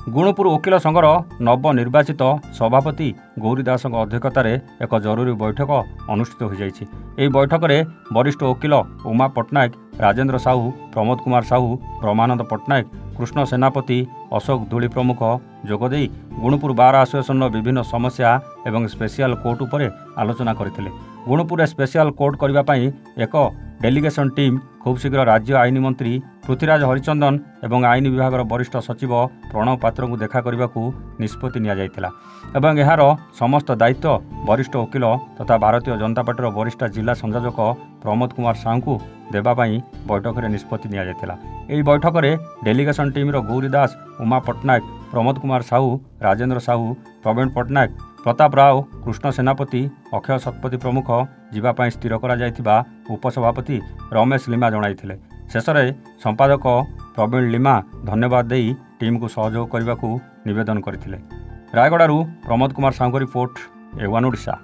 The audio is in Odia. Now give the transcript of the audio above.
ଗୁଣୁପୁର ଓକିଲ ସଂଘର ନବନିର୍ବାଚିତ ସଭାପତି ଗୌରୀ ଦାସଙ୍କ ଅଧ୍ୟକ୍ଷତାରେ ଏକ ଜରୁରୀ ବୈଠକ ଅନୁଷ୍ଠିତ ହୋଇଯାଇଛି। ଏହି ବୈଠକରେ ବରିଷ୍ଠ ଓକିଲ ଉମା ପଟ୍ଟନାୟକ, ରାଜେନ୍ଦ୍ର ସାହୁ, ପ୍ରମୋଦ କୁମାର ସାହୁ, ବ୍ରହ୍ମାନନ୍ଦ ପଟ୍ଟନାୟକ, କୃଷ୍ଣ ସେନାପତି, ଅଶୋକ ଧୂଳି ପ୍ରମୁଖ ଯୋଗଦେଇ ଗୁଣୁପୁର ବାର୍ ଆସୋସିଏସନର ବିଭିନ୍ନ ସମସ୍ୟା ଏବଂ ସ୍ପେଶିଆଲ କୋର୍ଟ ଉପରେ ଆଲୋଚନା କରିଥିଲେ। ଗୁଣୁପୁରରେ ସ୍ପେଶିଆଲ କୋର୍ଟ କରିବା ପାଇଁ ଏକ ଡେଲିଗେସନ୍ ଟିମ୍ ଖୁବ୍ ଶୀଘ୍ର ରାଜ୍ୟ ଆଇନ ମନ୍ତ୍ରୀ ପୃଥ୍ୱୀରାଜ ହରିଚନ୍ଦନ ଏବଂ ଆଇନ ବିଭାଗର ବରିଷ୍ଠ ସଚିବ ପ୍ରଣବ ପାତ୍ରଙ୍କୁ ଦେଖା କରିବାକୁ ନିଷ୍ପତ୍ତି ନିଆଯାଇଥିଲା ଏବଂ ଏହାର ସମସ୍ତ ଦାୟିତ୍ୱ ବରିଷ୍ଠ ଓକିଲ ତଥା ଭାରତୀୟ ଜନତା ପାର୍ଟିର ବରିଷ୍ଠ ଜିଲ୍ଲା ସଂଯୋଜକ ପ୍ରମୋଦ କୁମାର ସାହୁଙ୍କୁ ଦେବା ପାଇଁ ବୈଠକରେ ନିଷ୍ପତ୍ତି ନିଆଯାଇଥିଲା। ଏହି ବୈଠକରେ ଡେଲିଗେସନ୍ ଟିମ୍ର ଗୌରୀ ଦାସ, ଉମା ପଟ୍ଟନାୟକ, ପ୍ରମୋଦ କୁମାର ସାହୁ, ରାଜେନ୍ଦ୍ର ସାହୁ, ପ୍ରବୀଣ ପଟ୍ଟନାୟକ, ପ୍ରତାପ ରାଓ, କୃଷ୍ଣ ସେନାପତି, ଅକ୍ଷୟ ଶତପଥୀ ପ୍ରମୁଖ ଯିବା ପାଇଁ ସ୍ଥିର କରାଯାଇଥିବା ଉପସଭାପତି ରମେଶ ଲିମା ଜଣାଇଥିଲେ। ଶେଷରେ ସମ୍ପାଦକ ପ୍ରବୀଣ ଲିମା ଧନ୍ୟବାଦ ଦେଇ ଟିମ୍କୁ ସହଯୋଗ କରିବାକୁ ନିବେଦନ କରିଥିଲେ। ରାୟଗଡ଼ାରୁ ପ୍ରମୋଦ କୁମାର ସାହୁଙ୍କ ରିପୋର୍ଟ, A1 ଓଡ଼ିଶା।